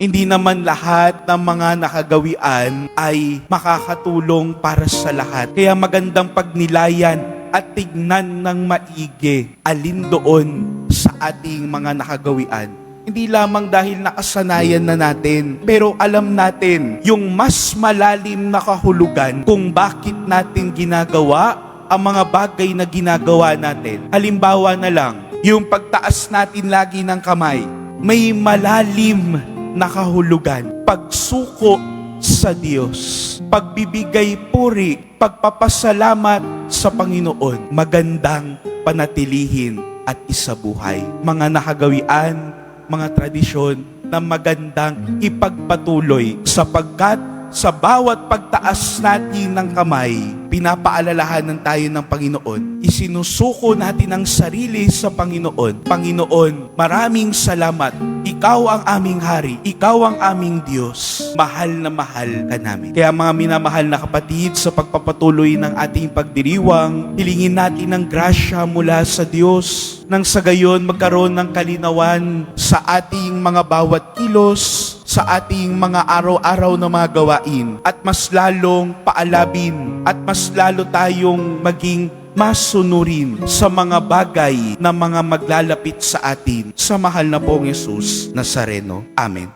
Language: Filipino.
Hindi naman lahat ng mga nakagawian ay makakatulong para sa lahat. Kaya magandang pagnilayan at tignan ng maigi alin doon sa ating mga nakagawian. Hindi lamang dahil nakasanayan na natin, pero alam natin yung mas malalim na kahulugan kung bakit natin ginagawa ang mga bagay na ginagawa natin. Halimbawa na lang, yung pagtaas natin lagi ng kamay, may malalim na kahulugan. Pagsuko sa Diyos, pagbibigay puri, pagpapasalamat sa Panginoon, magandang panatilihin at isabuhay. Mga nakagawian, mga tradisyon na magandang ipagpatuloy sapagkat sa bawat pagtaas natin ng kamay, pinapaalalahanan tayo ng Panginoon. Isinusuko natin ang sarili sa Panginoon. Panginoon, maraming salamat. Ikaw ang aming hari. Ikaw ang aming Diyos. Mahal na mahal ka namin. Kaya mga minamahal na kapatid, sa pagpapatuloy ng ating pagdiriwang, hilingin natin ang grasya mula sa Diyos nang sa gayon magkaroon ng kalinawan sa ating mga bawat kilos, sa ating mga araw-araw na mga gawain, at mas lalong paalabin at mas lalo tayong maging masunurin sa mga bagay na mga maglalapit sa atin sa mahal na pong Jesus Nazareno. Amen.